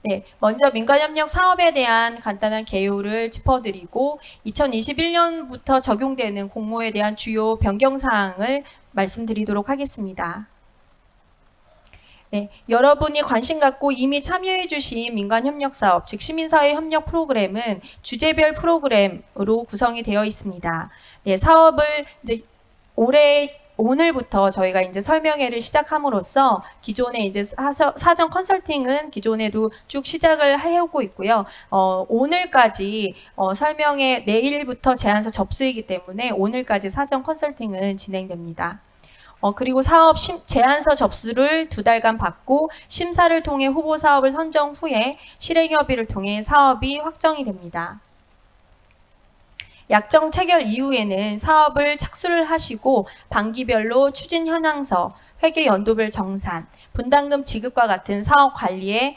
네, 먼저 민간협력 사업에 대한 간단한 개요를 짚어드리고 2021년부터 적용되는 공모에 대한 주요 변경사항을 말씀드리도록 하겠습니다. 네, 여러분이 관심 갖고 이미 참여해 주신 민간협력사업, 즉 시민사회 협력 프로그램은 주제별 프로그램으로 구성이 되어 있습니다. 네, 사업을 이제 오늘부터 저희가 이제 설명회를 시작함으로써 기존에 이제 사전 컨설팅은 기존에도 쭉 시작을 해오고 있고요. 오늘까지 설명회 내일부터 제안서 접수이기 때문에 오늘까지 사전 컨설팅은 진행됩니다. 그리고 사업 제안서 접수를 2달간 받고 심사를 통해 후보 사업을 선정 후에 실행협의를 통해 사업이 확정이 됩니다. 약정 체결 이후에는 사업을 착수를 하시고 반기별로 추진 현황서, 회계 연도별 정산, 분담금 지급과 같은 사업 관리의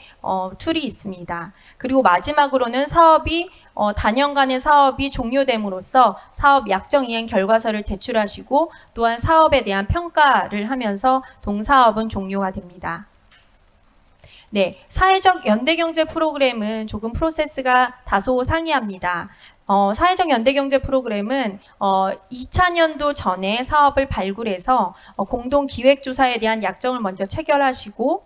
툴이 있습니다. 그리고 마지막으로는 사업이 단연간의 사업이 종료됨으로써 사업 약정 이행 결과서를 제출하시고 또한 사업에 대한 평가를 하면서 동사업은 종료가 됩니다. 네, 사회적 연대경제 프로그램은 조금 프로세스가 다소 상이합니다. 사회적 연대경제 프로그램은 2000년도 전에 사업을 발굴해서 공동기획조사에 대한 약정을 먼저 체결하시고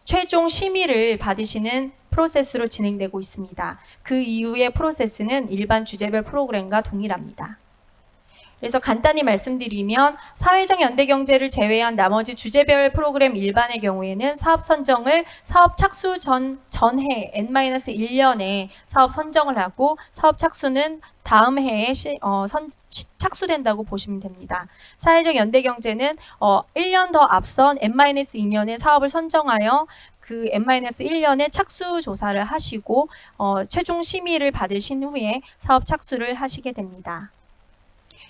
최종 심의를 받으시는 프로세스로 진행되고 있습니다. 그 이후의 프로세스는 일반 주제별 프로그램과 동일합니다. 그래서 간단히 말씀드리면 사회적 연대경제를 제외한 나머지 주제별 프로그램 일반의 경우에는 사업 선정을 사업 착수 전해 N-1년에 사업 선정을 하고 사업 착수는 다음 해에 착수된다고 보시면 됩니다. 사회적 연대경제는 1년 더 앞선 N-2년에 사업을 선정하여 그 N-1년에 착수 조사를 하시고 최종 심의를 받으신 후에 사업 착수를 하시게 됩니다.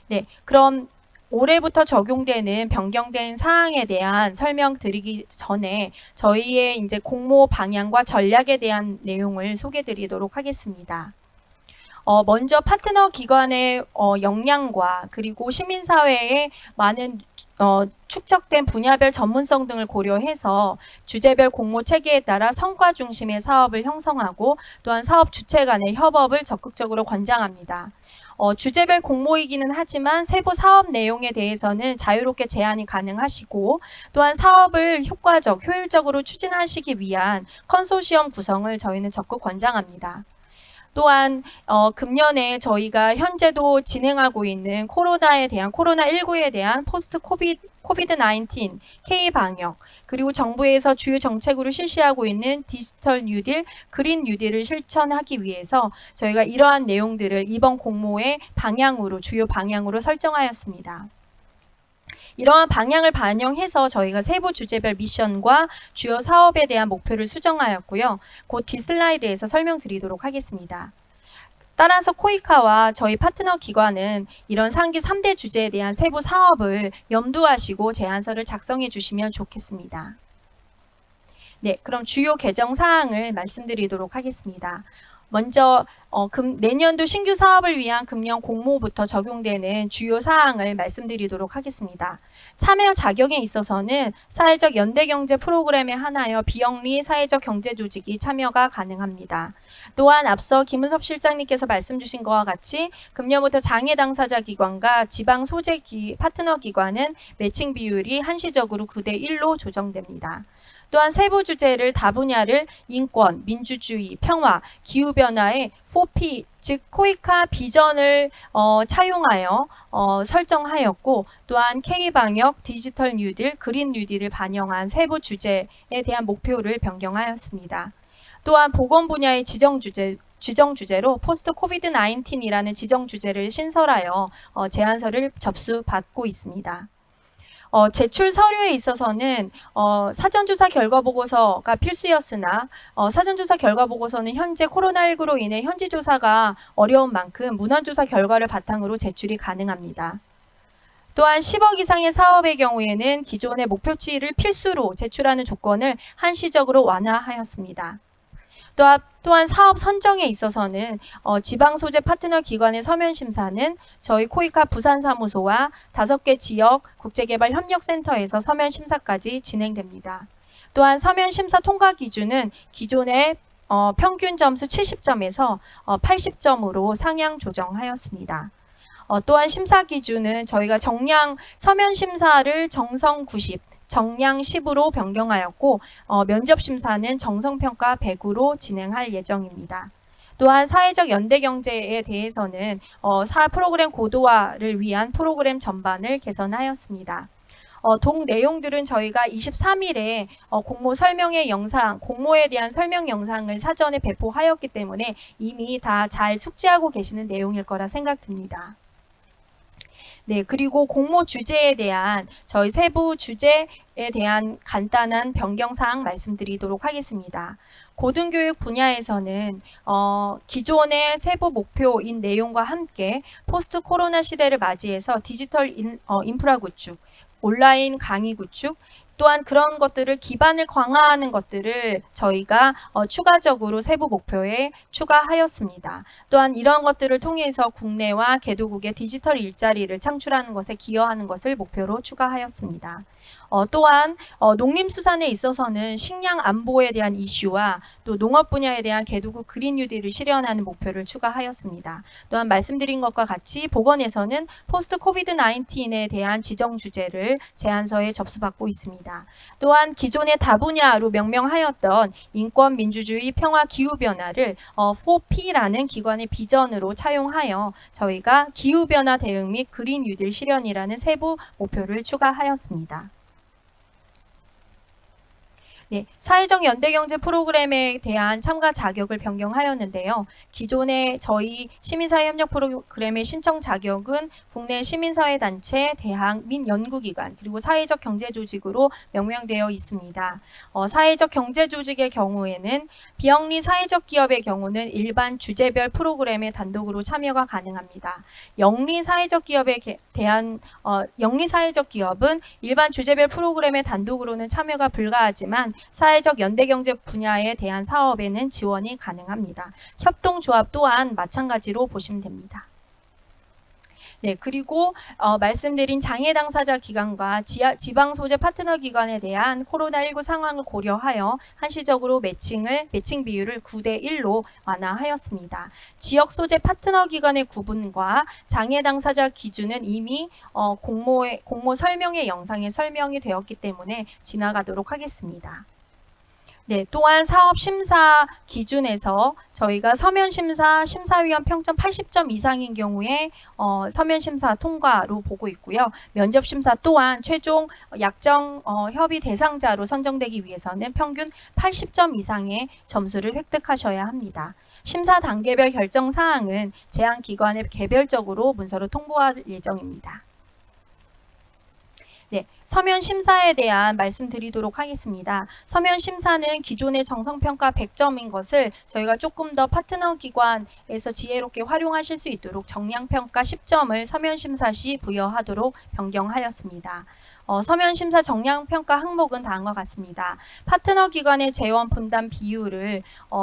네, 그럼 올해부터 적용되는 변경된 사항에 대한 설명드리기 전에 저희의 이제 공모 방향과 전략에 대한 내용을 소개드리도록 하겠습니다. 먼저 파트너 기관의 역량과 그리고 시민사회의 많은 축적된 분야별 전문성 등을 고려해서 주제별 공모 체계에 따라 성과 중심의 사업을 형성하고 또한 사업 주체 간의 협업을 적극적으로 권장합니다. 주제별 공모이기는 하지만 세부 사업 내용에 대해서는 자유롭게 제안이 가능하시고 또한 사업을 효율적으로 추진하시기 위한 컨소시엄 구성을 저희는 적극 권장합니다. 또한 금년에 저희가 현재도 진행하고 있는 코로나19에 대한 포스트 코비드-19 K-방역 그리고 정부에서 주요 정책으로 실시하고 있는 디지털 뉴딜, 그린 뉴딜을 실천하기 위해서 저희가 이러한 내용들을 이번 공모의 주요 방향으로 설정하였습니다. 이러한 방향을 반영해서 저희가 세부 주제별 미션과 주요 사업에 대한 목표를 수정하였고요. 곧 뒷슬라이드에서 설명드리도록 하겠습니다. 따라서 코이카와 저희 파트너 기관은 이런 상기 3대 주제에 대한 세부 사업을 염두하시고 제안서를 작성해 주시면 좋겠습니다. 네, 그럼 주요 개정 사항을 말씀드리도록 하겠습니다. 먼저 내년도 신규 사업을 위한 금년 공모부터 적용되는 주요 사항을 말씀드리도록 하겠습니다. 참여 자격에 있어서는 사회적 연대경제 프로그램에 한하여 비영리 사회적 경제조직이 참여가 가능합니다. 또한 앞서 김은섭 실장님께서 말씀 주신 것과 같이 금년부터 장애 당사자 기관과 지방 소재 파트너 기관은 매칭 비율이 한시적으로 9대1로 조정됩니다. 또한 세부 주제를 다분야를 인권, 민주주의, 평화, 기후변화의 4P, 즉 코이카 비전을 차용하여 설정하였고 또한 K방역, 디지털 뉴딜, 그린 뉴딜을 반영한 세부 주제에 대한 목표를 변경하였습니다. 또한 보건 분야의 지정 주제로 포스트 코비드 19이라는 지정 주제를 신설하여 제안서를 접수받고 있습니다. 제출 서류에 있어서는 사전조사 결과보고서가 필수였으나 사전조사 결과보고서는 현재 코로나19로 인해 현지조사가 어려운 만큼 문헌조사 결과를 바탕으로 제출이 가능합니다. 또한 10억 이상의 사업의 경우에는 기존의 목표치를 필수로 제출하는 조건을 한시적으로 완화하였습니다. 또한 사업 선정에 있어서는 지방 소재 파트너 기관의 서면 심사는 저희 코이카 부산사무소와 5개 지역 국제개발협력센터에서 서면 심사까지 진행됩니다. 또한 서면 심사 통과 기준은 기존의 평균 점수 70점에서 80점으로 상향 조정하였습니다. 또한 심사 기준은 저희가 정량 서면 심사를 정성 90, 정량 10으로 변경하였고 면접 심사는 정성 평가 100으로 진행할 예정입니다. 또한 사회적 연대 경제에 대해서는 프로그램 고도화를 위한 프로그램 전반을 개선하였습니다. 동 내용들은 저희가 23일에 공모 설명회 영상, 공모에 대한 설명 영상을 사전에 배포하였기 때문에 이미 다 잘 숙지하고 계시는 내용일 거라 생각됩니다. 네, 그리고 공모 주제에 대한 저희 세부 주제에 대한 간단한 변경사항 말씀드리도록 하겠습니다. 고등교육 분야에서는 기존의 세부 목표인 내용과 함께 포스트 코로나 시대를 맞이해서 디지털 인프라 구축, 온라인 강의 구축, 또한 그런 것들을 기반을 강화하는 것들을 저희가 추가적으로 세부 목표에 추가하였습니다. 또한 이런 것들을 통해서 국내와 개도국의 디지털 일자리를 창출하는 것에 기여하는 것을 목표로 추가하였습니다. 또한 농림수산에 있어서는 식량 안보에 대한 이슈와 또 농업 분야에 대한 개도국 그린 뉴딜을 실현하는 목표를 추가하였습니다. 또한 말씀드린 것과 같이 보건에서는 포스트 코비드 19에 대한 지정 주제를 제안서에 접수받고 있습니다. 또한 기존의 다분야로 명명하였던 인권, 민주주의, 평화, 기후변화를 4P라는 기관의 비전으로 차용하여 저희가 기후변화 대응 및 그린 뉴딜 실현이라는 세부 목표를 추가하였습니다. 네, 사회적 연대경제 프로그램에 대한 참가 자격을 변경하였는데요. 기존의 저희 시민사회협력 프로그램의 신청 자격은 국내 시민사회단체, 대학 및 연구기관 그리고 사회적 경제조직으로 명명되어 있습니다. 사회적 경제조직의 경우에는 비영리 사회적 기업의 경우는 일반 주제별 프로그램에 단독으로 참여가 가능합니다. 영리 사회적 기업에 대한 영리 사회적 기업은 일반 주제별 프로그램에 단독으로는 참여가 불가하지만 사회적 연대경제 분야에 대한 사업에는 지원이 가능합니다. 협동조합 또한 마찬가지로 보시면 됩니다. 네, 그리고 말씀드린 장애 당사자 기관과 지방 소재 파트너 기관에 대한 코로나19 상황을 고려하여 한시적으로 매칭 비율을 9대1로 완화하였습니다. 지역 소재 파트너 기관의 구분과 장애 당사자 기준은 이미 공모 설명회 영상에 설명이 되었기 때문에 지나가도록 하겠습니다. 네, 또한 사업 심사 기준에서 저희가 서면 심사 심사위원 평점 80점 이상인 경우에 서면 심사 통과로 보고 있고요. 면접 심사 또한 최종 약정 협의 대상자로 선정되기 위해서는 평균 80점 이상의 점수를 획득하셔야 합니다. 심사 단계별 결정 사항은 제한 기관에 개별적으로 문서로 통보할 예정입니다. 네, 서면 심사에 대한 말씀드리도록 하겠습니다. 서면 심사는 기존의 정성평가 100점인 것을 저희가 조금 더 파트너 기관에서 지혜롭게 활용하실 수 있도록 정량평가 10점을 서면 심사 시 부여하도록 변경하였습니다. 서면 심사 정량평가 항목은 다음과 같습니다. 파트너 기관의 재원 분담 비율을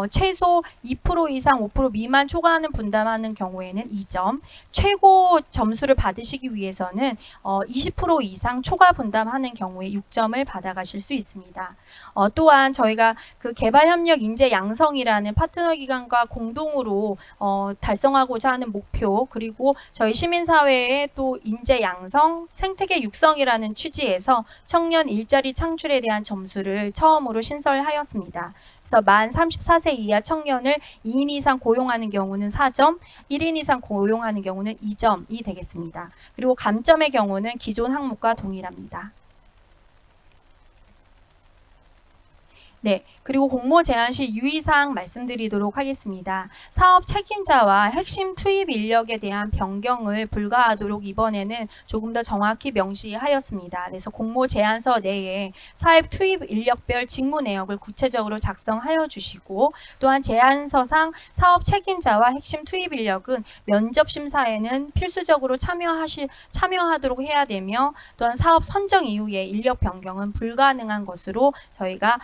최소 2% 이상 5% 미만 초과하는 분담하는 경우에는 2점, 최고 점수를 받으시기 위해서는 20% 이상 초과 분담하는 경우에 6점을 받아가실 수 있습니다. 또한 저희가 그 개발협력 인재 양성이라는 파트너 기관과 공동으로 달성하고자 하는 목표, 그리고 저희 시민사회의 또 인재 양성, 생태계 육성이라는 취지에서 청년 일자리 창출에 대한 점수를 처음으로 신설하였습니다. 그래서 만 34세 이하 청년을 2인 이상 고용하는 경우는 4점, 1인 이상 고용하는 경우는 2점이 되겠습니다. 그리고 감점의 경우는 기존 항목과 동일합니다. 네, 그리고 공모 제한 시 유의사항 말씀드리도록 하겠습니다. 사업 책임자와 핵심 투입 인력에 대한 변경을 불가하도록 이번에는 조금 더 정확히 명시하였습니다. 그래서 공모 제안서 내에 사업 투입 인력별 직무 내역을 구체적으로 작성하여 주시고, 또한 제안서상 사업 책임자와 핵심 투입 인력은 면접 심사에는 필수적으로 참여하도록 해야 되며, 또한 사업 선정 이후에 인력 변경은 불가능한 것으로 저희가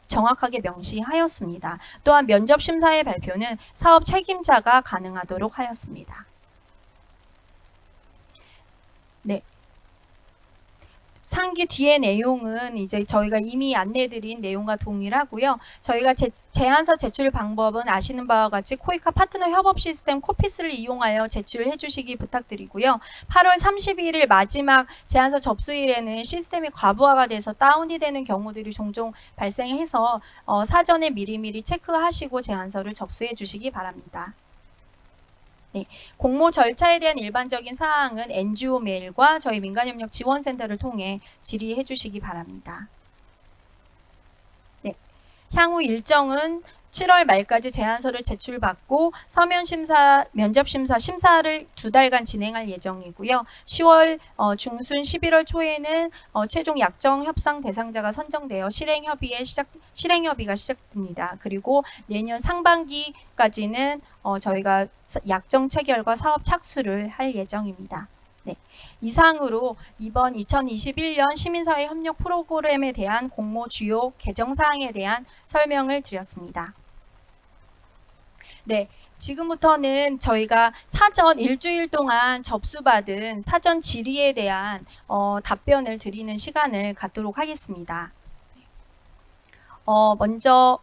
정확하게 명시하였습니다. 또한 면접 심사의 발표는 사업 책임자가 가능하도록 하였습니다. 네. 상기 뒤의 내용은 이제 저희가 이미 안내드린 내용과 동일하고요. 저희가 제안서 제출 방법은 아시는 바와 같이 코이카 파트너 협업 시스템 코피스를 이용하여 제출해 주시기 부탁드리고요. 8월 31일 마지막 제안서 접수일에는 시스템이 과부하가 돼서 다운이 되는 경우들이 종종 발생해서 사전에 미리미리 체크하시고 제안서를 접수해 주시기 바랍니다. 네, 공모 절차에 대한 일반적인 사항은 NGO 메일과 저희 민간협력 지원센터를 통해 질의해 주시기 바랍니다. 네, 향후 일정은 7월 말까지 제안서를 제출받고 서면 심사, 면접 심사, 심사를 2달간 진행할 예정이고요. 10월 중순 11월 초에는 최종 약정 협상 대상자가 선정되어 실행협의가 시작됩니다. 그리고 내년 상반기까지는 저희가 약정 체결과 사업 착수를 할 예정입니다. 네, 이상으로 이번 2021년 시민사회 협력 프로그램에 대한 공모 주요 개정 사항에 대한 설명을 드렸습니다. 네, 지금부터는 저희가 사전 일주일 동안 접수받은 사전 질의에 대한 답변을 드리는 시간을 갖도록 하겠습니다. 먼저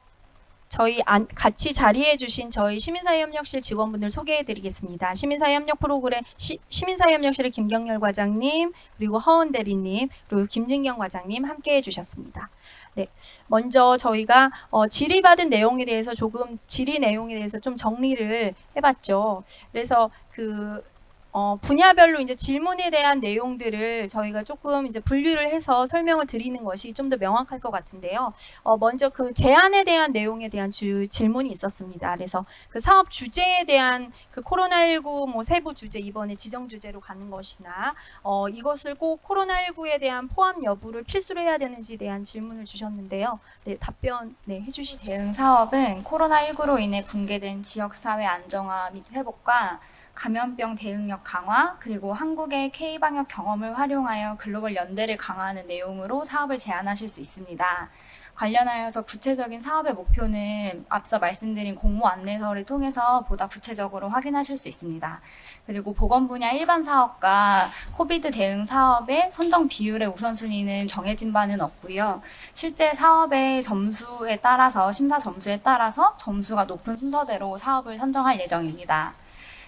저희 같이 자리해 주신 저희 시민사회협력실 직원분들 소개해 드리겠습니다. 시민사회협력 프로그램 시민사회협력실의 김경렬 과장님, 그리고 허은 대리님, 그리고 김진경 과장님 함께 해 주셨습니다. 네, 먼저 저희가 질의받은 내용에 대해서 질의 내용에 대해서 좀 정리를 해봤죠. 그래서 분야별로 이제 질문에 대한 내용들을 저희가 조금 이제 분류를 해서 설명을 드리는 것이 좀 더 명확할 것 같은데요. 먼저 그 제안에 대한 내용에 대한 질문이 있었습니다. 그래서 그 사업 주제에 대한 그 코로나19 뭐 세부 주제 이번에 지정 주제로 가는 것이나 이것을 꼭 코로나19에 대한 포함 여부를 필수로 해야 되는지에 대한 질문을 주셨는데요. 네, 답변 해주시죠. 대응 사업은 코로나19로 인해 붕괴된 지역사회 안정화 및 회복과 감염병 대응력 강화, 그리고 한국의 K방역 경험을 활용하여 글로벌 연대를 강화하는 내용으로 사업을 제안하실 수 있습니다. 관련하여서 구체적인 사업의 목표는 앞서 말씀드린 공모 안내서를 통해서 보다 구체적으로 확인하실 수 있습니다. 그리고 보건 분야 일반 사업과 코비드 대응 사업의 선정 비율의 우선순위는 정해진 바는 없고요. 실제 사업의 점수에 따라서, 심사 점수에 따라서 점수가 높은 순서대로 사업을 선정할 예정입니다.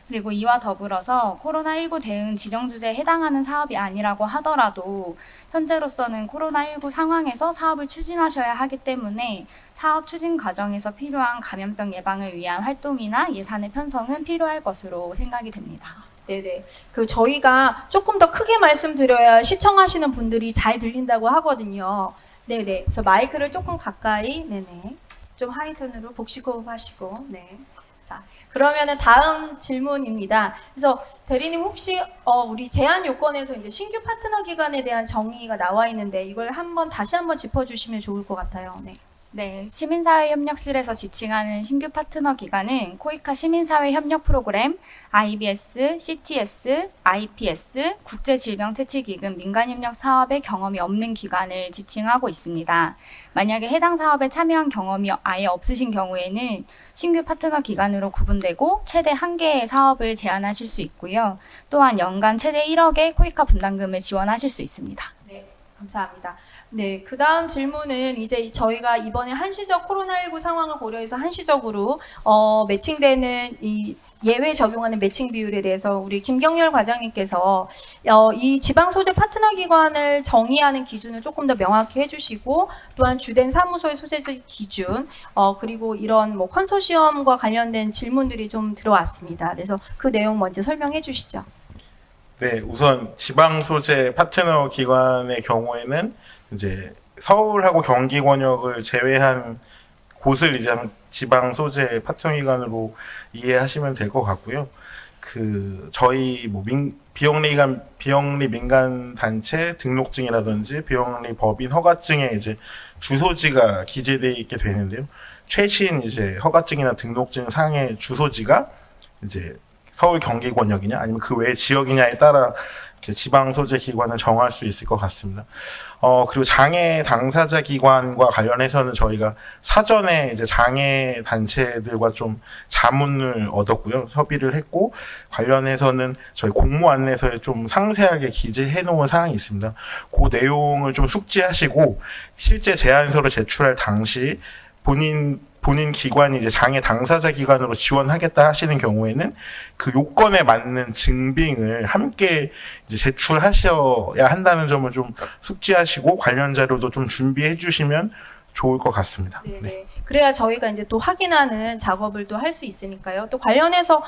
그리고 이와 더불어서 코로나19 대응 지정주제에 해당하는 사업이 아니라고 하더라도 현재로서는 코로나19 상황에서 사업을 추진하셔야 하기 때문에 사업 추진 과정에서 필요한 감염병 예방을 위한 활동이나 예산의 편성은 필요할 것으로 생각이 됩니다. 네네. 저희가 조금 더 크게 말씀드려야 시청하시는 분들이 잘 들린다고 하거든요. 네네. 그래서 마이크를 조금 가까이, 네네. 좀 하이톤으로 복식호흡 하시고, 네. 자, 그러면은 다음 질문입니다. 그래서 대리님 혹시 우리 제안 요건에서 이제 신규 파트너 기관에 대한 정의가 나와 있는데 이걸 다시 한번 짚어주시면 좋을 것 같아요. 네. 네, 시민사회협력실에서 지칭하는 신규 파트너 기관은 코이카 시민사회 협력 프로그램, IBS, CTS, IPS, 국제질병퇴치기금 민간협력 사업에 경험이 없는 기관을 지칭하고 있습니다. 만약에 해당 사업에 참여한 경험이 아예 없으신 경우에는 신규 파트너 기관으로 구분되고 최대 1개의 사업을 제안하실 수 있고요. 또한 연간 최대 1억의 코이카 분담금을 지원하실 수 있습니다. 네, 감사합니다. 네, 그 다음 질문은 이제 저희가 이번에 한시적 코로나19 상황을 고려해서 한시적으로 매칭되는 이 예외 적용하는 매칭 비율에 대해서 우리 김경렬 과장님께서 이 지방 소재 파트너 기관을 정의하는 기준을 조금 더 명확히 해주시고 또한 주된 사무소의 소재지 기준 그리고 이런 뭐 컨소시엄과 관련된 질문들이 좀 들어왔습니다. 그래서 그 내용 먼저 설명해 주시죠. 네, 우선 지방 소재 파트너 기관의 경우에는 이제 서울하고 경기 권역을 제외한 곳을 이제 지방 소재 파트너 기관으로 이해하시면 될 것 같고요. 저희 뭐 비영리 민간 단체 등록증이라든지 비영리 법인 허가증에 이제 주소지가 기재되어 있게 되는데요. 최신 이제 허가증이나 등록증 상의 주소지가 이제 서울 경기 권역이냐 아니면 그 외 지역이냐에 따라 이제 지방 소재 기관을 정할 수 있을 것 같습니다. 그리고 장애 당사자 기관과 관련해서는 저희가 사전에 이제 장애 단체들과 좀 자문을 얻었고요. 협의를 했고, 관련해서는 저희 공모 안내서에 좀 상세하게 기재해 놓은 사항이 있습니다. 그 내용을 좀 숙지하시고, 실제 제안서를 제출할 당시 본인 기관이 이제 장애 당사자 기관으로 지원하겠다 하시는 경우에는 그 요건에 맞는 증빙을 함께 이제 제출하셔야 한다는 점을 좀 숙지하시고 관련 자료도 좀 준비해 주시면 좋을 것 같습니다. 네네. 네. 그래야 저희가 이제 또 확인하는 작업을 또 할 수 있으니까요. 또 관련해서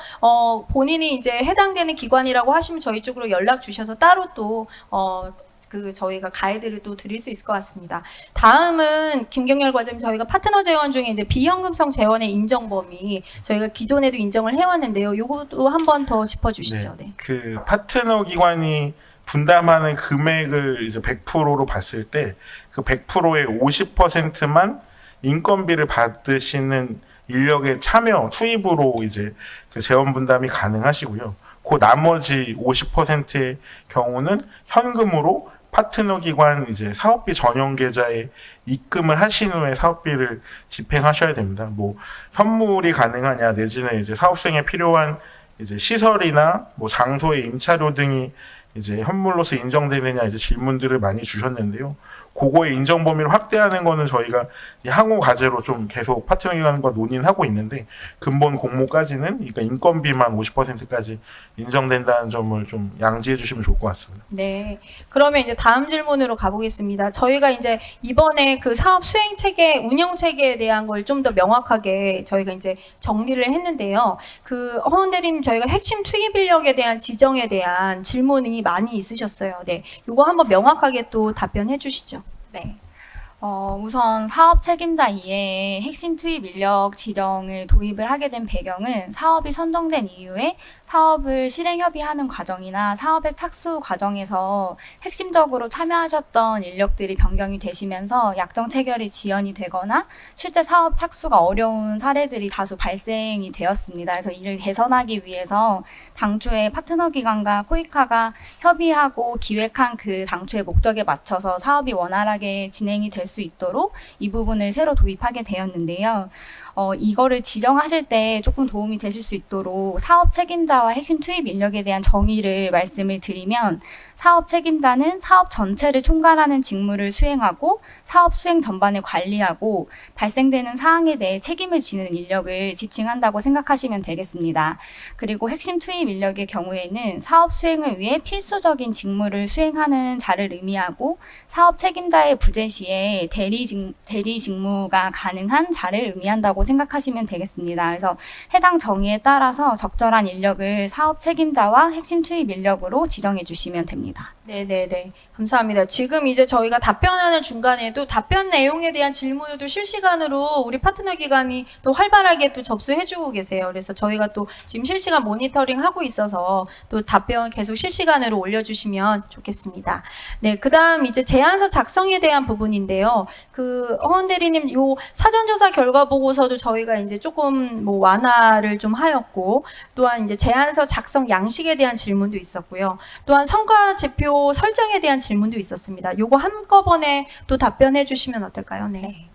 본인이 이제 해당되는 기관이라고 하시면 저희 쪽으로 연락 주셔서 따로 또 저희가 가이드를 또 드릴 수 있을 것 같습니다. 다음은 김경열 과장님, 저희가 파트너 재원 중에 이제 비현금성 재원의 인정 범위 저희가 기존에도 인정을 해왔는데요. 요것도 한 번 더 짚어주시죠. 네. 그 파트너 기관이 분담하는 금액을 이제 100%로 봤을 때 그 100%의 50%만 인건비를 받으시는 인력의 참여 투입으로 이제 그 재원 분담이 가능하시고요. 그 나머지 50%의 경우는 현금으로 파트너 기관 이제 사업비 전용 계좌에 입금을 하신 후에 사업비를 집행하셔야 됩니다. 뭐 선물이 가능하냐 내지는 이제 사업 수행에 필요한 이제 시설이나 뭐 장소의 임차료 등이 이제 현물로서 인정되느냐 이제 질문들을 많이 주셨는데요. 그거의 인정 범위를 확대하는 거는 저희가 향후 과제로 좀 계속 파트너 기관과 논의는 하고 있는데 근본 공모까지는 그러니까 인건비만 50%까지 인정된다는 점을 좀 양지해 주시면 좋을 것 같습니다. 네. 그러면 이제 다음 질문으로 가보겠습니다. 저희가 이제 이번에 그 사업 수행 체계, 운영 체계에 대한 걸 좀 더 명확하게 저희가 이제 정리를 했는데요. 허은 대리님, 저희가 핵심 투입 인력에 대한 지정에 대한 질문이 많이 있으셨어요. 네. 요거 한번 명확하게 또 답변해 주시죠. 네. 우선 사업 책임자 이외에 핵심 투입 인력 지정을 도입을 하게 된 배경은 사업이 선정된 이후에 사업을 실행 협의하는 과정이나 사업의 착수 과정에서 핵심적으로 참여하셨던 인력들이 변경이 되시면서 약정 체결이 지연이 되거나 실제 사업 착수가 어려운 사례들이 다수 발생이 되었습니다. 그래서 이를 개선하기 위해서 당초에 파트너 기관과 코이카가 협의하고 기획한 그 당초의 목적에 맞춰서 사업이 원활하게 진행이 될 수 있도록 이 부분을 새로 도입하게 되었는데요. 이거를 지정하실 때 조금 도움이 되실 수 있도록 사업 책임자와 핵심 투입 인력에 대한 정의를 말씀을 드리면 사업 책임자는 사업 전체를 총괄하는 직무를 수행하고 사업 수행 전반을 관리하고 발생되는 사항에 대해 책임을 지는 인력을 지칭한다고 생각하시면 되겠습니다. 그리고 핵심 투입 인력의 경우에는 사업 수행을 위해 필수적인 직무를 수행하는 자를 의미하고 사업 책임자의 부재 시에 대리 직무가 가능한 자를 의미한다고 생각하시면 되겠습니다. 그래서 해당 정의에 따라서 적절한 인력을 사업 책임자와 핵심 투입 인력으로 지정해 주시면 됩니다. 네네네. 감사합니다. 지금 이제 저희가 답변하는 중간에도 답변 내용에 대한 질문을 또 실시간으로 우리 파트너 기관이 또 활발하게 또 접수해주고 계세요. 그래서 저희가 또 지금 실시간 모니터링 하고 있어서 또 답변 계속 실시간으로 올려주시면 좋겠습니다. 네, 그 다음 이제 제안서 작성에 대한 부분인데요. 허은 대리님, 요 사전조사 결과 보고서도 저희가 이제 조금 뭐 완화를 좀 하였고, 또한 이제 제안서 작성 양식에 대한 질문도 있었고요. 또한 성과 지표 설정에 대한 질문도 있었습니다. 요거 한꺼번에 또 답변해 주시면 어떨까요? 네.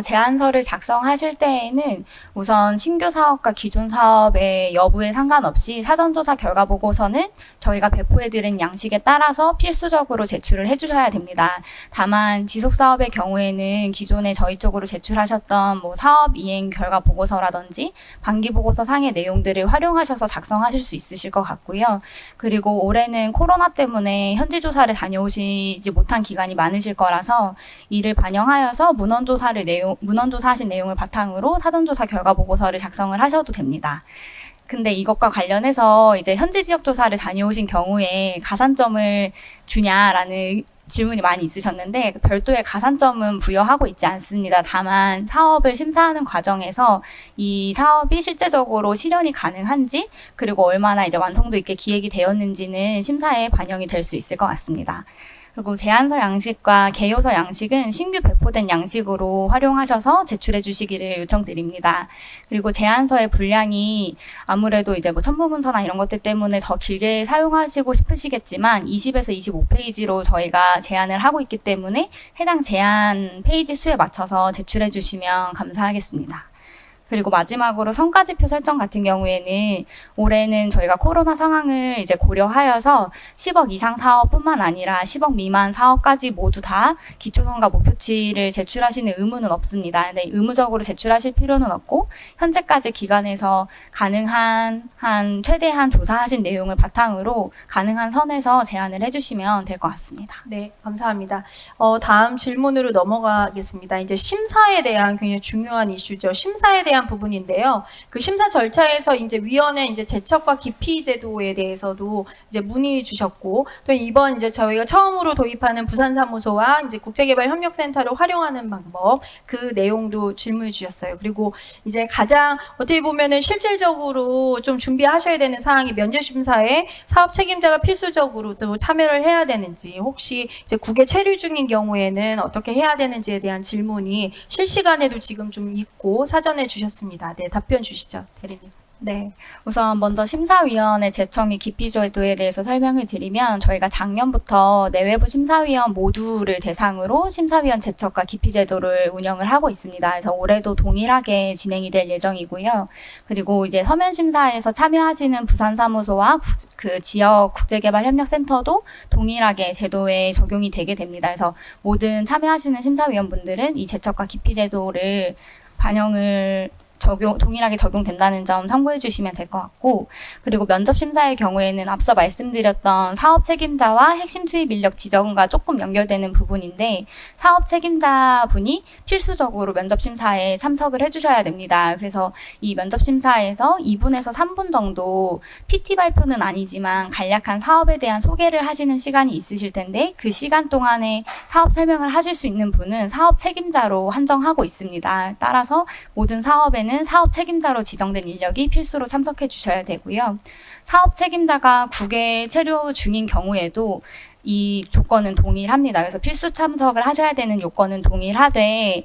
제안서를 작성하실 때에는 우선 신규 사업과 기존 사업의 여부에 상관없이 사전조사 결과 보고서는 저희가 배포해드린 양식에 따라서 필수적으로 제출을 해주셔야 됩니다. 다만 지속 사업의 경우에는 기존에 저희 쪽으로 제출하셨던 뭐 사업 이행 결과 보고서라든지 반기 보고서 상의 내용들을 활용하셔서 작성하실 수 있으실 것 같고요. 그리고 올해는 코로나 때문에 현지 조사를 다녀오시지 못한 기간이 많으실 거라서 이를 반영하여서 문헌조사하신 내용을 바탕으로 사전조사 결과 보고서를 작성을 하셔도 됩니다. 근데 이것과 관련해서 이제 현지 지역 조사를 다녀오신 경우에 가산점을 주냐라는 질문이 많이 있으셨는데 별도의 가산점은 부여하고 있지 않습니다. 다만 사업을 심사하는 과정에서 이 사업이 실제적으로 실현이 가능한지 그리고 얼마나 이제 완성도 있게 기획이 되었는지는 심사에 반영이 될 수 있을 것 같습니다. 그리고 제안서 양식과 개요서 양식은 신규 배포된 양식으로 활용하셔서 제출해 주시기를 요청드립니다. 그리고 제안서의 분량이 아무래도 이제 뭐 첨부문서나 이런 것들 때문에 더 길게 사용하시고 싶으시겠지만 20에서 25페이지로 저희가 제안을 하고 있기 때문에 해당 제안 페이지 수에 맞춰서 제출해 주시면 감사하겠습니다. 그리고 마지막으로 성과지표 설정 같은 경우에는 올해는 저희가 코로나 상황을 이제 고려하여서 10억 이상 사업뿐만 아니라 10억 미만 사업까지 모두 다 기초성과 목표치를 제출하시는 의무는 없습니다. 네, 의무적으로 제출하실 필요는 없고 현재까지 기관에서 가능한 최대한 조사하신 내용을 바탕으로 가능한 선에서 제안을 해주시면 될 것 같습니다. 네, 감사합니다. 다음 질문으로 넘어가겠습니다. 이제 심사에 대한 굉장히 중요한 이슈죠. 심사에 대한 부분인데요. 그 심사 절차에서 이제 위원회 이제 제척과 기피 제도에 대해서도 이제 문의 주셨고, 또 이번 이제 저희가 처음으로 도입하는 부산사무소와 이제 국제개발협력센터를 활용하는 방법, 그 내용도 질문을 주셨어요. 그리고 이제 가장 어떻게 보면은 실질적으로 좀 준비하셔야 되는 사항이 면접심사에 사업 책임자가 필수적으로 또 참여를 해야 되는지, 혹시 이제 국외 체류 중인 경우에는 어떻게 해야 되는지에 대한 질문이 실시간에도 지금 좀 있고 사전에 주셨습니다. 네, 답변 주시죠, 대리님. 네. 우선 먼저 심사위원회 제청 및 기피 제도에 대해서 설명을 드리면 저희가 작년부터 내외부 심사위원 모두를 대상으로 심사위원 제청과 기피 제도를 운영을 하고 있습니다. 그래서 올해도 동일하게 진행이 될 예정이고요. 그리고 이제 서면 심사에서 참여하시는 부산사무소와 그 지역 국제개발협력센터도 동일하게 제도에 적용이 되게 됩니다. 그래서 모든 참여하시는 심사위원분들은 이 제청과 기피 제도를 동일하게 적용된다는 점 참고해 주시면 될 것 같고, 그리고 면접 심사의 경우에는 앞서 말씀드렸던 사업 책임자와 핵심 투입 인력 지정과 조금 연결되는 부분인데, 사업 책임자분이 필수적으로 면접 심사에 참석을 해 주셔야 됩니다. 그래서 이 면접 심사에서 2분에서 3분 정도 PT 발표는 아니지만 간략한 사업에 대한 소개를 하시는 시간이 있으실 텐데, 그 시간 동안에 사업 설명을 하실 수 있는 분은 사업 책임자로 한정하고 있습니다. 따라서 모든 사업에는 사업 책임자로 지정된 인력이 필수로 참석해 주셔야 되고요. 사업 책임자가 국외 체류 중인 경우에도 이 조건은 동일합니다. 그래서 필수 참석을 하셔야 되는 요건은 동일하되,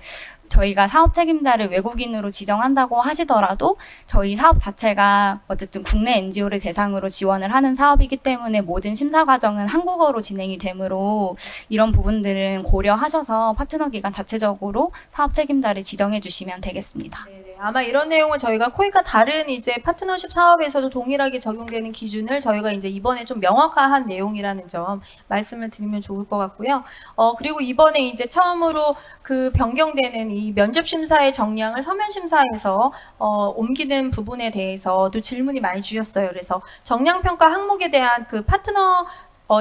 저희가 사업 책임자를 외국인으로 지정한다고 하시더라도 저희 사업 자체가 어쨌든 국내 NGO를 대상으로 지원을 하는 사업이기 때문에 모든 심사 과정은 한국어로 진행이 되므로 이런 부분들은 고려하셔서 파트너 기관 자체적으로 사업 책임자를 지정해 주시면 되겠습니다. 네네. 아마 이런 내용은 저희가 코이카 다른 이제 파트너십 사업에서도 동일하게 적용되는 기준을 저희가 이제 이번에 좀 명확화한 내용이라는 점 말씀을 드리면 좋을 것 같고요. 그리고 이번에 이제 처음으로 그 변경되는 이 면접 심사의 정량을 서면 심사에서 옮기는 부분에 대해서도 질문이 많이 주셨어요. 그래서 정량 평가 항목에 대한 그 파트너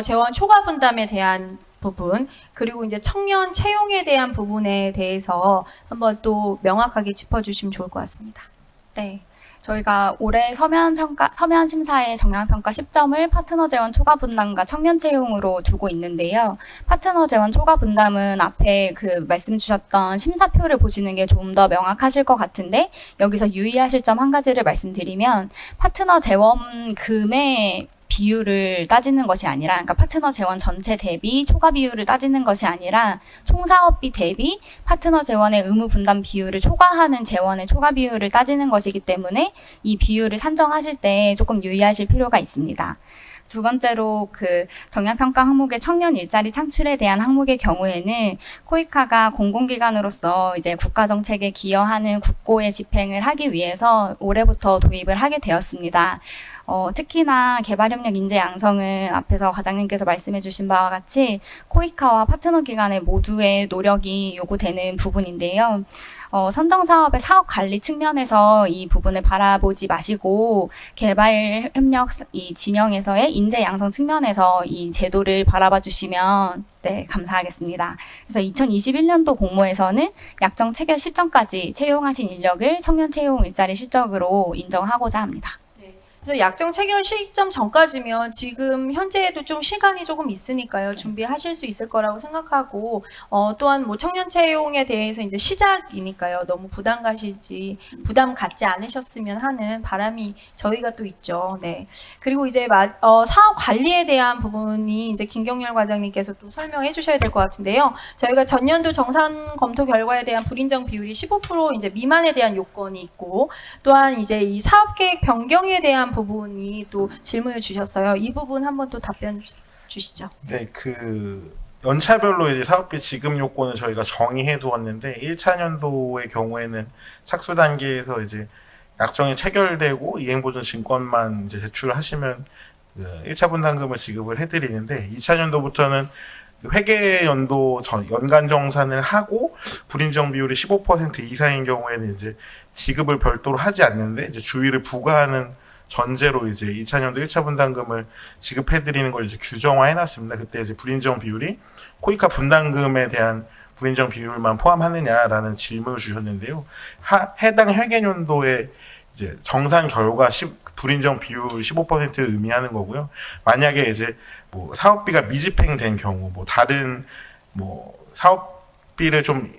재원 초과 분담에 대한 부분, 그리고 이제 청년 채용에 대한 부분에 대해서 한번 또 명확하게 짚어주시면 좋을 것 같습니다. 네. 저희가 올해 서면 심사의 정량평가 10점을 파트너 재원 초과 분담과 청년 채용으로 두고 있는데요. 파트너 재원 초과 분담은 앞에 그 말씀 주셨던 심사표를 보시는 게 좀 더 명확하실 것 같은데, 여기서 유의하실 점 한 가지를 말씀드리면, 파트너 재원금의 비율을 따지는 것이 아니라, 그러니까 파트너 재원 전체 대비 초과 비율을 따지는 것이 아니라 총 사업비 대비 파트너 재원의 의무 분담 비율을 초과하는 재원의 초과 비율을 따지는 것이기 때문에 이 비율을 산정하실 때 조금 유의하실 필요가 있습니다. 두 번째로 그 정량평가 항목의 청년 일자리 창출에 대한 항목의 경우에는 코이카가 공공기관으로서 이제 국가정책에 기여하는 국고의 집행을 하기 위해서 올해부터 도입을 하게 되었습니다. 특히나 개발협력 인재 양성은 앞에서 과장님께서 말씀해 주신 바와 같이 코이카와 파트너 기관의 모두의 노력이 요구되는 부분인데요. 선정사업의 사업 관리 측면에서 이 부분을 바라보지 마시고 개발협력 이 진영에서의 인재 양성 측면에서 이 제도를 바라봐 주시면 네, 감사하겠습니다. 그래서 2021년도 공모에서는 약정 체결 시점까지 채용하신 인력을 청년 채용 일자리 실적으로 인정하고자 합니다. 그래서 약정 체결 시점 전까지면 지금 현재에도 좀 시간이 조금 있으니까요. 준비하실 수 있을 거라고 생각하고 또한 뭐 청년 채용에 대해서 이제 시작이니까요. 너무 부담 갖지 않으셨으면 하는 바람이 저희가 또 있죠. 네. 그리고 이제 사업 관리에 대한 부분이 이제 김경렬 과장님께서 또 설명해 주셔야 될 것 같은데요. 저희가 전년도 정산 검토 결과에 대한 불인정 비율이 15% 이제 미만에 대한 요건이 있고 또한 이제 이 사업 계획 변경에 대한 부분이 또 질문을 주셨어요. 이 부분 한번 또 답변 주시죠. 네, 그 연차별로 이제 사업비 지급 요건을 저희가 정의해 두었는데 1차 년도의 경우에는 착수 단계에서 이제 약정이 체결되고 이행보증 증권만 이제 제출하시면 그 1차 분담금을 지급을 해드리는데 2차 년도부터는 회계 연도 연간 정산을 하고 불인정 비율이 15% 이상인 경우에는 이제 지급을 별도로 하지 않는데 이제 주의를 부과하는 전제로 이제 2차 년도 1차 분담금을 지급해드리는 걸 이제 규정화해놨습니다. 그때 이제 불인정 비율이 코이카 분담금에 대한 불인정 비율만 포함하느냐라는 질문을 주셨는데요. 해당 회계연도에 이제 정산 결과 불인정 비율 15%를 의미하는 거고요. 만약에 이제 뭐 사업비가 미집행된 경우, 뭐 다른 뭐 사업비를 좀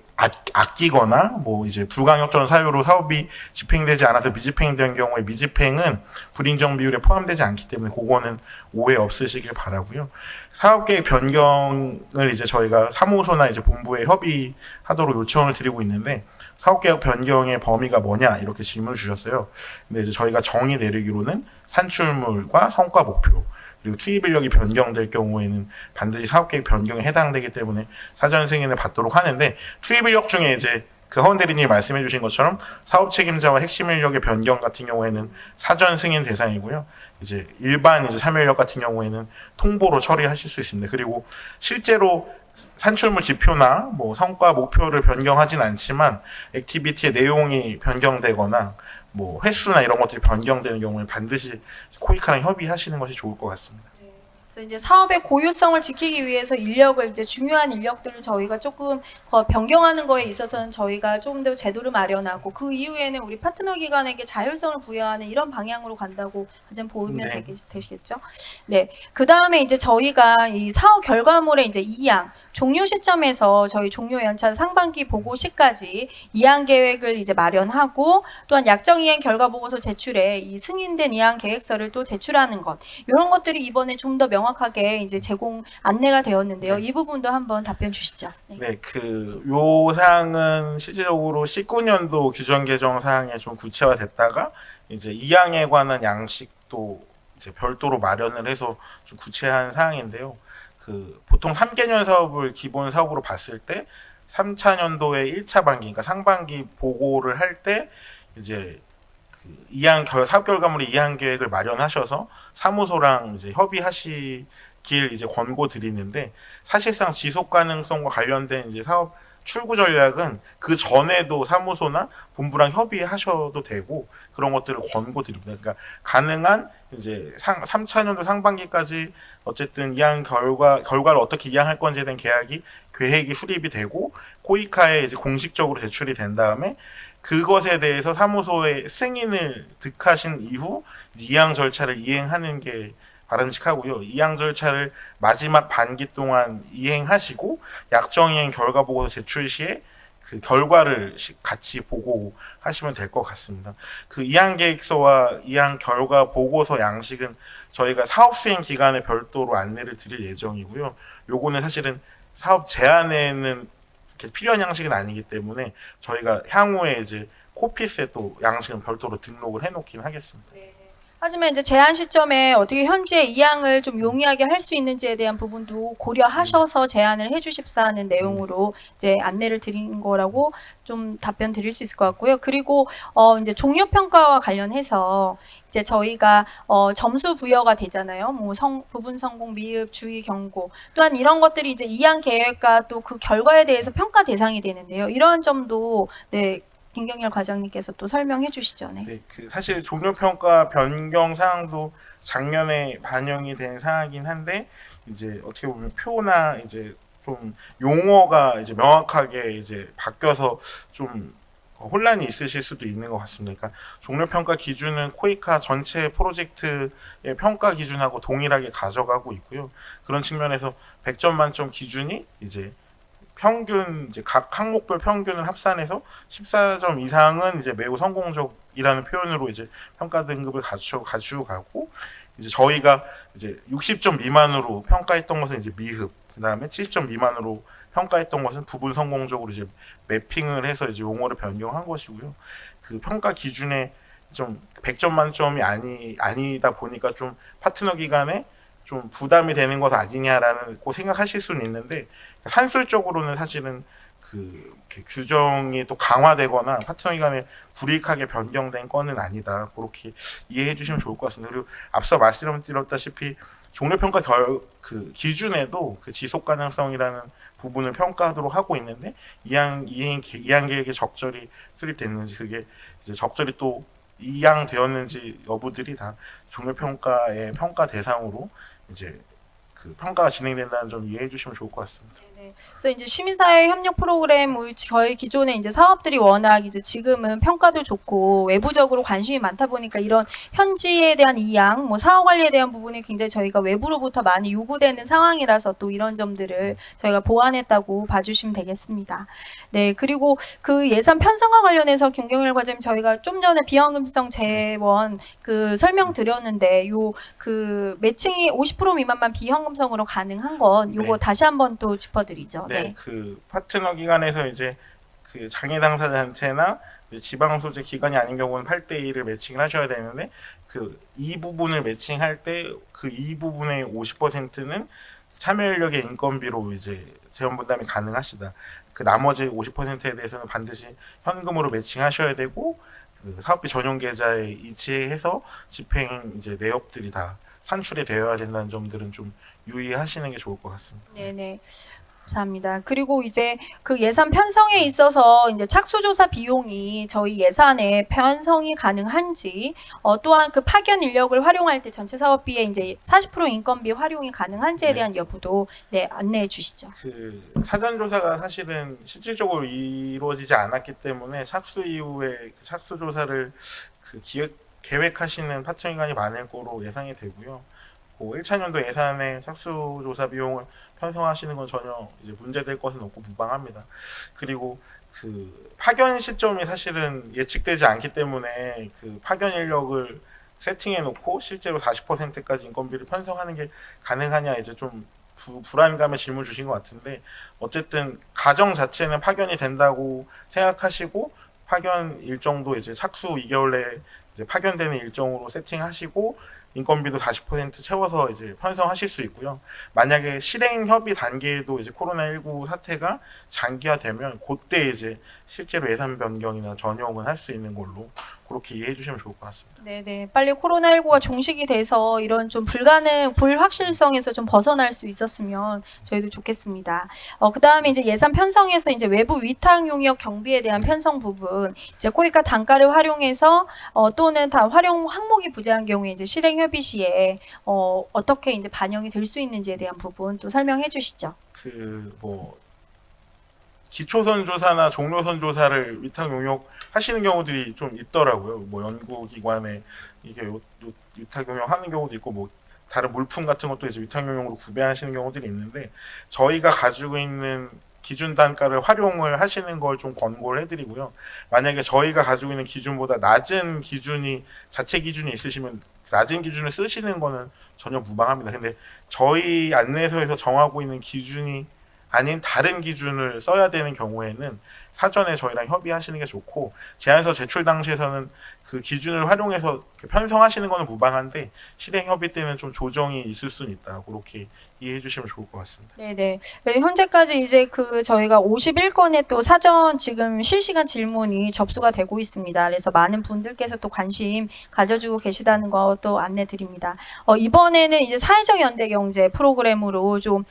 아끼거나 뭐 이제 불강력전 사유로 사업이 집행되지 않아서 미집행된 경우에 미집행은 불인정 비율에 포함되지 않기 때문에 그거는 오해 없으시길 바라고요. 사업계획 변경을 이제 저희가 사무소나 이제 본부에 협의하도록 요청을 드리고 있는데 사업계획 변경의 범위가 뭐냐 이렇게 질문을 주셨어요. 근데 이제 저희가 정의 내리기로는 산출물과 성과 목표 그리고 투입 인력이 변경될 경우에는 반드시 사업계획 변경에 해당되기 때문에 사전 승인을 받도록 하는데 투입 인력 중에 이제 그 허원 대리님이 말씀해 주신 것처럼 사업 책임자와 핵심 인력의 변경 같은 경우에는 사전 승인 대상이고요. 이제 일반 이제 참여 인력 같은 경우에는 통보로 처리하실 수 있습니다. 그리고 실제로 산출물 지표나 뭐 성과 목표를 변경하진 않지만 액티비티의 내용이 변경되거나 뭐 횟수나 이런 것들이 변경되는 경우에 반드시 코이카랑 협의하시는 것이 좋을 것 같습니다. 그래서 이제 사업의 고유성을 지키기 위해서 인력을 이제 중요한 인력들을 저희가 조금 변경하는 거에 있어서는 저희가 좀 더 제도를 마련하고 그 이후에는 우리 파트너 기관에게 자율성을 부여하는 이런 방향으로 간다고 가장 보면 네. 되시겠죠. 네. 그 다음에 이제 저희가 이 사업 결과물의 이제 2항 종료 시점에서 저희 종료 연차 상반기 보고 시까지 이항 계획을 이제 마련하고 또한 약정 이행 결과 보고서 제출에 이 승인된 이항 계획서를 또 제출하는 것 이런 것들이 이번에 좀 더 명확하게 이제 제공 안내가 되었는데요. 네. 이 부분도 한번 답변 주시죠. 네. 네, 요 사항은 실질적으로 19년도 규정 개정 사항에 좀 구체화됐다가 이제 이항에 관한 양식도 이제 별도로 마련을 해서 좀 구체한 사항인데요. 보통 3개년 사업을 기본 사업으로 봤을 때 3차 년도에 1차 반기, 그러니까 상반기 보고를 할 때 이제 사업 결과물의 이항 계획을 마련하셔서 사무소랑 이제 협의하시길 이제 권고 드리는데 사실상 지속 가능성과 관련된 이제 사업 출구 전략은 그 전에도 사무소나 본부랑 협의하셔도 되고 그런 것들을 권고 드립니다. 그러니까 가능한 이제 3차 년도 상반기까지 어쨌든 이항 결과를 어떻게 이항할 건지에 대한 계획이 수립이 되고 코이카에 이제 공식적으로 제출이 된 다음에 그것에 대해서 사무소의 승인을 득하신 이후 이항 절차를 이행하는 게 바람직하고요. 이항 절차를 마지막 반기 동안 이행하시고 약정 이행 결과 보고서 제출 시에 그 결과를 같이 보고하시면 될 것 같습니다. 그 이항 계획서와 이항 결과 보고서 양식은 저희가 사업 수행 기간에 별도로 안내를 드릴 예정이고요. 요거는 사실은 사업 제안에는 필요한 양식은 아니기 때문에 저희가 향후에 이제 코피스에 또 양식은 별도로 등록을 해놓긴 하겠습니다. 하지만 이제 제한 시점에 어떻게 현재 이항을 좀 용이하게 할 수 있는지에 대한 부분도 고려하셔서 제안을 해주십사 하는 내용으로 이제 안내를 드린 거라고 좀 답변 드릴 수 있을 것 같고요. 그리고 이제 종료 평가와 관련해서 이제 저희가 점수 부여가 되잖아요. 뭐 부분 성공, 미흡, 주의, 경고 또한 이런 것들이 이제 이항 계획과 또 그 결과에 대해서 평가 대상이 되는데요. 이런 점도 네. 김경렬 과장님께서 또 설명해 주시죠. 네. 네, 사실 종료평가 변경 사항도 작년에 반영이 된 사항이긴 한데 이제 어떻게 보면 표나 이제 좀 용어가 이제 명확하게 이제 바뀌어서 좀 혼란이 있으실 수도 있는 것 같습니다. 그러니까 종료평가 기준은 코이카 전체 프로젝트의 평가 기준하고 동일하게 가져가고 있고요. 그런 측면에서 100점 만점 기준이 이제 평균 이제 각 항목별 평균을 합산해서 14점 이상은 이제 매우 성공적이라는 표현으로 이제 평가 등급을 가지고 가고, 이제 저희가 이제 60점 미만으로 평가했던 것은 이제 미흡, 그다음에 70점 미만으로 평가했던 것은 부분 성공적으로 이제 매핑을 해서 이제 용어를 변경한 것이고요. 그 평가 기준에 좀 100점 만점이 아니다 보니까 좀 파트너 기관에 좀 부담이 되는 것 아니냐라고 생각하실 수는 있는데, 산술적으로는 사실은 그 규정이 또 강화되거나 파트너 기관에 불이익하게 변경된 건은 아니다. 그렇게 이해해 주시면 좋을 것 같습니다. 그리고 앞서 말씀드렸다시피 종료평가 그 기준에도 그 지속 가능성이라는 부분을 평가하도록 하고 있는데, 이행 계획에 적절히 수립됐는지, 그게 이제 적절히 또 이양되었는지 여부들이 다 종료평가의 평가 대상으로 이제 그 평가가 진행된다는 점 이해해 주시면 좋을 것 같습니다. 네. 그래서 이제 시민사회 협력 프로그램 저희 기존에 이제 사업들이 워낙 이제 지금은 평가도 좋고 외부적으로 관심이 많다 보니까 이런 현지에 대한 이양, 뭐 사업 관리에 대한 부분이 굉장히 저희가 외부로부터 많이 요구되는 상황이라서 또 이런 점들을 저희가 보완했다고 봐주시면 되겠습니다. 네, 그리고 그 예산 편성과 관련해서 김경일 과장님, 저희가 좀 전에 비현금성 재원 그 설명드렸는데 요 그 매칭이 50% 미만만 비현금성으로 가능한 건 요거 네. 다시 한번 또 짚어드리죠. 네, 그 파트너 기관에서 이제 그 장애 당사 단체나 지방 소재 기관이 아닌 경우는 8대1을 매칭을 하셔야 되는데, 그 이 부분을 매칭할 때 그 이 부분의 50%는 참여 인력의 인건비로 이제 재원 분담이 가능하시다. 그 나머지 50%에 대해서는 반드시 현금으로 매칭하셔야 되고, 그 사업비 전용 계좌에 이체해서 집행 이제 내역들이 다 산출이 되어야 된다는 점들은 좀 유의하시는 게 좋을 것 같습니다. 네네. 감사합니다. 그리고 이제 그 예산 편성에 있어서 이제 착수조사 비용이 저희 예산에 편성이 가능한지, 또한 그 파견 인력을 활용할 때 전체 사업비에 이제 40% 인건비 활용이 가능한지에 네. 대한 여부도 네, 안내해 주시죠. 그 사전 조사가 사실은 실질적으로 이루어지지 않았기 때문에 착수 이후에 그 착수 조사를 그 계획하시는 파트너 기관이 많을 거로 예상이 되고요. 그 1차년도 예산에 착수 조사 비용을 편성하시는 건 전혀 이제 문제될 것은 없고 무방합니다. 그리고 그 파견 시점이 사실은 예측되지 않기 때문에 그 파견 인력을 세팅해 놓고 실제로 40%까지 인건비를 편성하는 게 가능하냐, 이제 좀 불안감의 질문 주신 것 같은데, 어쨌든 가정 자체는 파견이 된다고 생각하시고 파견 일정도 이제 착수 2개월 내에 이제 파견되는 일정으로 세팅하시고 인건비도 40% 채워서 이제 편성하실 수 있고요. 만약에 실행 협의 단계에도 이제 코로나19 사태가 장기화되면 그때 이제 실제로 예산 변경이나 전용은 할 수 있는 걸로 그렇게 이해해 주시면 좋을 것 같습니다. 네네. 빨리 코로나19가 종식이 돼서 이런 좀 불확실성에서 좀 벗어날 수 있었으면 저희도 좋겠습니다. 그 다음에 이제 예산 편성에서 이제 외부 위탁 용역 경비에 대한 편성 부분, 이제 코이카 단가를 활용해서 또는 다 활용 항목이 부재한 경우에 이제 실행 협의 시에 어떻게 이제 반영이 될 수 있는지에 대한 부분 또 설명해 주시죠. 그 뭐 기초선 조사나 종료선 조사를 위탁 용역 하시는 경우들이 좀 있더라고요. 뭐 연구기관에 이게 위탁 용역하는 경우도 있고, 뭐 다른 물품 같은 것도 이제 위탁 용역으로 구매하시는 경우들이 있는데, 저희가 가지고 있는 기준 단가를 활용을 하시는 걸 좀 권고를 해드리고요. 만약에 저희가 가지고 있는 기준보다 낮은 기준이 자체 기준이 있으시면 낮은 기준을 쓰시는 거는 전혀 무방합니다. 근데 저희 안내서에서 정하고 있는 기준이 아닌 다른 기준을 써야 되는 경우에는 사전에 저희랑 협의하시는 게 좋고, 제안서 제출 당시에서는 그 기준을 활용해서 편성하시는 거는 무방한데 실행 협의 때는 좀 조정이 있을 수는 있다. 그렇게 이해해 주시면 좋을 것 같습니다. 네네. 네, 현재까지 이제 그 저희가 51건의 또 사전 지금 실시간 질문이 접수가 되고 있습니다. 그래서 많은 분들께서 또 관심 가져주고 계시다는 거 또 안내 드립니다. 이번에는 이제 사회적 연대 경제 프로그램으로 좀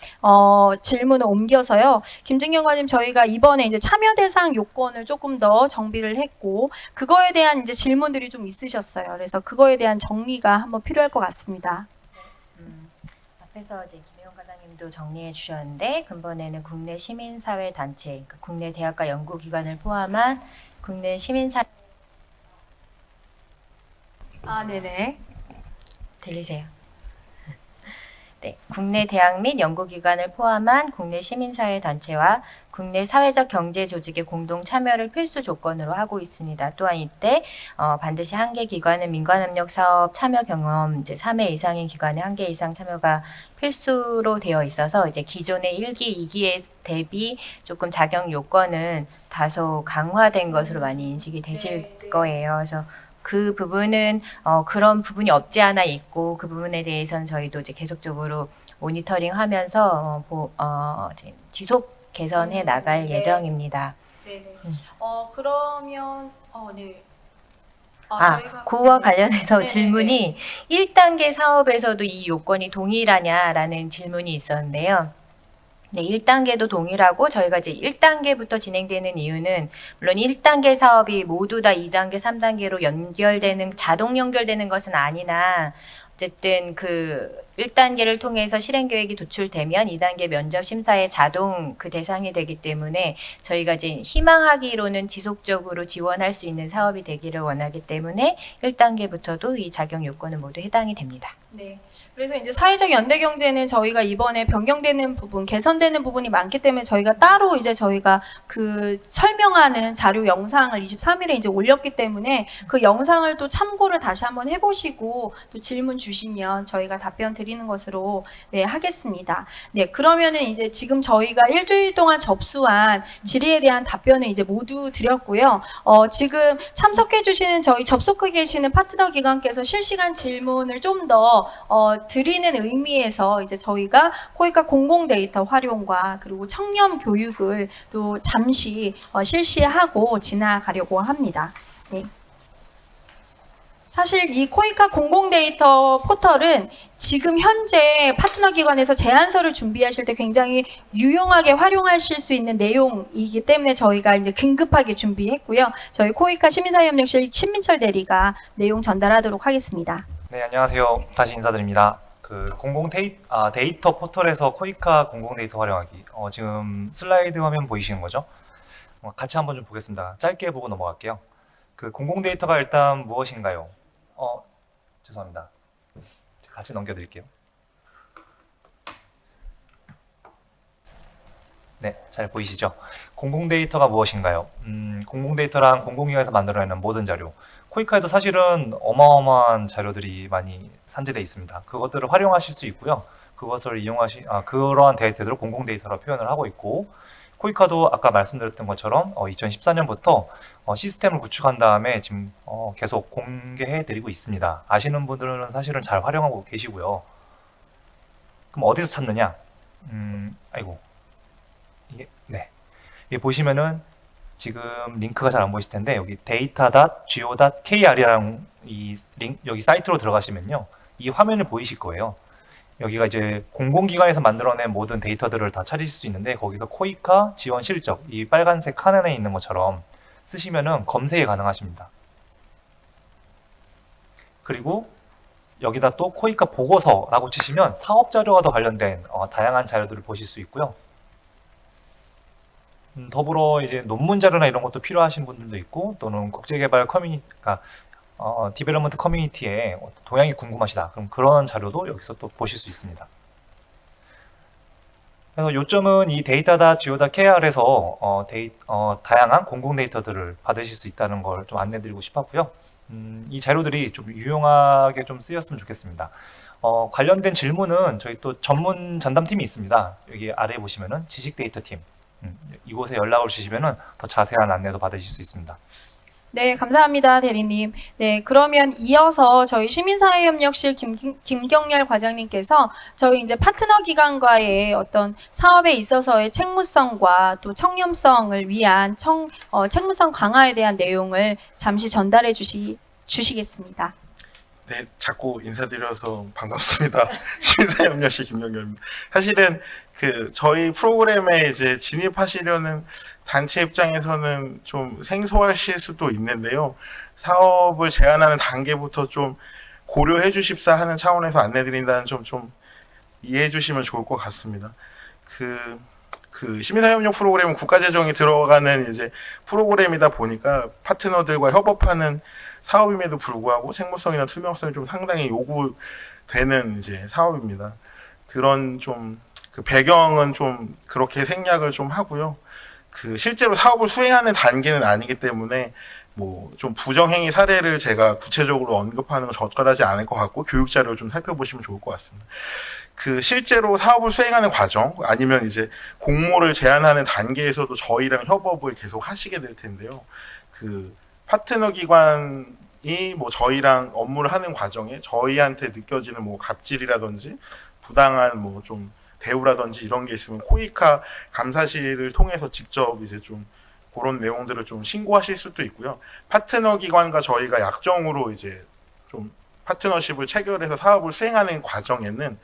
질문을 옮겨서요. 김진경 과장님, 저희가 이번에 이제 참여 대상 요건을 조금 더 정비를 했고, 그거에 대한 이제 질문들이 좀 있으셨어요. 그래서 그거에 대한 정리가 한번 필요할 것 같습니다. 앞에서 이제 김혜원 과장님도 정리해 주셨는데, 근본에는 국내 시민사회 단체, 그러니까 국내 대학과 연구기관을 포함한 국내 시민사 아, 네네. 들리세요? 네, 국내 대학 및 연구기관을 포함한 국내 시민사회 단체와 국내 사회적 경제 조직의 공동 참여를 필수 조건으로 하고 있습니다. 또한 이때 반드시 한 개 기관은 민관협력 사업 참여 경험 이제 3회 이상인 기관의 한 개 이상 참여가 필수로 되어 있어서 이제 기존의 1기, 2기에 대비 조금 자격 요건은 다소 강화된 것으로 많이 인식이 되실 거예요. 그래서 그 부분은 그런 부분이 없지 않아 있고 그 부분에 대해서는 저희도 이제 계속적으로 모니터링하면서 이제 지속 개선해 나갈 네. 예정입니다. 네네. 그러면, 네. 그와 관련해서 네네네. 질문이 1단계 사업에서도 이 요건이 동일하냐라는 질문이 있었는데요. 네, 1단계도 동일하고 저희가 이제 1단계부터 진행되는 이유는 물론 1단계 사업이 모두 다 2단계, 3단계로 자동 연결되는 것은 아니나 어쨌든 그 1단계를 통해서 실행 계획이 도출되면 2단계 면접 심사에 자동 그 대상이 되기 때문에 저희가 이제 희망하기로는 지속적으로 지원할 수 있는 사업이 되기를 원하기 때문에 1단계부터도 이 자격 요건은 모두 해당이 됩니다. 네. 그래서 이제 사회적 연대 경제는 저희가 이번에 변경되는 부분, 개선되는 부분이 많기 때문에 저희가 따로 이제 저희가 그 설명하는 자료 영상을 23일에 이제 올렸기 때문에 그 영상을 또 참고를 다시 한번 해보시고 또 질문 주시면 저희가 답변 드리는 것으로 네, 하겠습니다. 네, 그러면은 이제 지금 저희가 일주일 동안 접수한 질의에 대한 답변을 이제 모두 드렸고요. 지금 참석해 주시는 저희 접속해 계시는 파트너 기관께서 실시간 질문을 좀 더 드리는 의미에서 이제 저희가 코이카 공공 데이터 활용과 그리고 청렴 교육을 또 잠시 실시하고 지나가려고 합니다. 네. 사실 이 코이카 공공 데이터 포털은 지금 현재 파트너 기관에서 제안서를 준비하실 때 굉장히 유용하게 활용하실 수 있는 내용이기 때문에 저희가 이제 긴급하게 준비했고요. 저희 코이카 시민사회협력실 신민철 대리가 내용 전달하도록 하겠습니다. 네, 안녕하세요. 다시 인사드립니다. 그 데이터 포털에서 코이카 공공 데이터 활용하기. 지금 슬라이드 화면 보이시는 거죠? 같이 한번 좀 보겠습니다. 짧게 보고 넘어갈게요. 그 공공 데이터가 일단 무엇인가요? 죄송합니다. 같이 넘겨드릴게요. 네, 잘 보이시죠? 공공 데이터가 무엇인가요? 공공 데이터란 공공기관에서 만들어내는 모든 자료. 코이카에도 사실은 어마어마한 자료들이 많이 산재되어 있습니다. 그것들을 활용하실 수 있고요. 그것을 그러한 데이터들을 공공 데이터로 표현을 하고 있고, 코이카도 아까 말씀드렸던 것처럼 2014년부터 시스템을 구축한 다음에 지금 계속 공개해 드리고 있습니다. 아시는 분들은 사실은 잘 활용하고 계시고요. 그럼 어디서 찾느냐? 네. 여기 보시면은 지금 링크가 잘 안 보이실 텐데 여기 data.go.kr이라는 여기 사이트로 들어가시면요. 이 화면을 보이실 거예요. 여기가 이제 공공기관에서 만들어낸 모든 데이터들을 다 찾으실 수 있는데 거기서 코이카 지원 실적 이 빨간색 칸에 있는 것처럼 쓰시면은 검색이 가능하십니다. 그리고 여기다 또 코이카 보고서라고 치시면 사업 자료와 더 관련된 다양한 자료들을 보실 수 있고요. 더불어 이제 논문 자료나 이런 것도 필요하신 분들도 있고 또는 국제개발 디벨롭먼트 커뮤니티에 동향이 궁금하시다. 그럼 그런 자료도 여기서 또 보실 수 있습니다. 그래서 요점은 이 data.go.kr에서 다양한 공공 데이터들을 받으실 수 있다는 걸 좀 안내드리고 싶었고요. 이 자료들이 좀 유용하게 좀 쓰였으면 좋겠습니다. 관련된 질문은 저희 또 전문 전담팀이 있습니다. 여기 아래에 보시면은 지식 데이터 팀. 이곳에 연락을 주시면은 더 자세한 안내도 받으실 수 있습니다. 네, 감사합니다, 대리님. 네, 그러면 이어서 저희 시민사회협력실 김경렬 과장님께서 저희 이제 파트너 기관과의 어떤 사업에 있어서의 책무성과 또 청렴성을 위한 책무성 강화에 대한 내용을 잠시 전달해 주시겠습니다. 네, 자꾸 인사드려서 반갑습니다. 시민사회협력실 김경렬입니다. 사실은 저희 프로그램에 이제 진입하시려는 단체 입장에서는 좀 생소하실 수도 있는데요. 사업을 제안하는 단계부터 좀 고려해 주십사 하는 차원에서 안내드린다는 좀 이해해 주시면 좋을 것 같습니다. 그 시민사회협력 프로그램은 국가재정이 들어가는 이제 프로그램이다 보니까 파트너들과 협업하는 사업임에도 불구하고 책무성이나 투명성이 좀 상당히 요구되는 이제 사업입니다. 그런 좀 그 배경은 좀 그렇게 생략을 좀 하고요. 그 실제로 사업을 수행하는 단계는 아니기 때문에 뭐 좀 부정행위 사례를 제가 구체적으로 언급하는 건 적절하지 않을 것 같고 교육 자료를 좀 살펴보시면 좋을 것 같습니다. 그 실제로 사업을 수행하는 과정 아니면 이제 공모를 제안하는 단계에서도 저희랑 협업을 계속 하시게 될 텐데요. 그 파트너 기관이 뭐 저희랑 업무를 하는 과정에 저희한테 느껴지는 뭐 갑질이라든지 부당한 뭐 좀 대우라든지 이런 게 있으면 코이카 감사실을 통해서 직접 이제 좀 그런 내용들을 좀 신고하실 수도 있고요. 파트너 기관과 저희가 약정으로 이제 좀 파트너십을 체결해서 사업을 수행하는 과정에는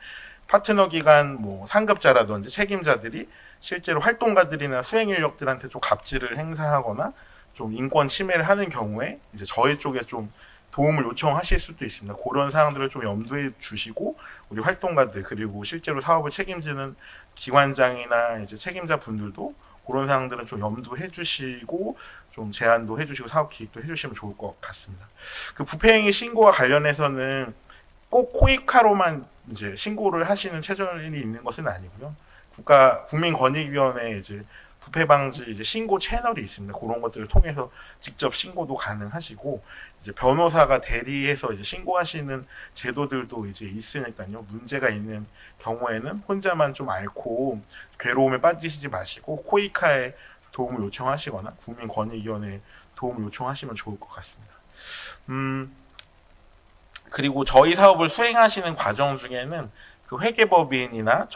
파트너 기관 뭐 상급자라든지 책임자들이 실제로 활동가들이나 수행 인력들한테 좀 갑질을 행사하거나 좀 인권 침해를 하는 경우에 이제 저희 쪽에 좀 도움을 요청하실 수도 있습니다. 그런 사항들을 좀 염두에 주시고 우리 활동가들 그리고 실제로 사업을 책임지는 기관장이나 이제 책임자 분들도 그런 사항들은 좀 염두해 주시고 좀 제안도 해 주시고 사업 기획도 해 주시면 좋을 것 같습니다. 그 부패행위 신고와 관련해서는 꼭 코이카로만 이제 신고를 하시는 체전이 있는 것은 아니고요. 국민권익위원회 이제 부패 방지 이제 신고 채널이 있습니다. 그런 것들을 통해서 직접 신고도 가능하시고 이제 변호사가 대리해서 이제 신고하시는 제도들도 이제 있으니까요. 문제가 있는 경우에는 혼자만 좀 앓고 괴로움에 빠지시지 마시고 코이카에 도움을 요청하시거나 국민권익위원회에 도움을 요청하시면 좋을 것 같습니다. 그리고 저희 사업을 수행하시는 과정 중에는 그 회계법인이나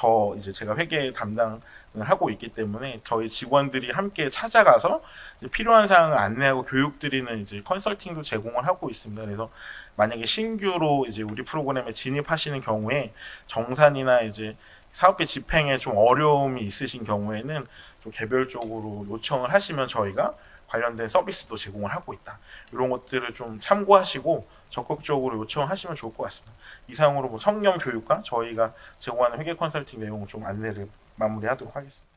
제가 회계 담당을 하고 있기 때문에 저희 직원들이 함께 찾아가서 이제 필요한 사항을 안내하고 교육드리는 이제 컨설팅도 제공을 하고 있습니다. 그래서 만약에 신규로 이제 우리 프로그램에 진입하시는 경우에 정산이나 이제 사업비 집행에 좀 어려움이 있으신 경우에는 좀 개별적으로 요청을 하시면 저희가 관련된 서비스도 제공을 하고 있다. 이런 것들을 좀 참고하시고 적극적으로 요청하시면 좋을 것 같습니다. 이상으로 뭐 청렴 교육과 저희가 제공하는 회계 컨설팅 내용을 좀 안내를 마무리하도록 하겠습니다.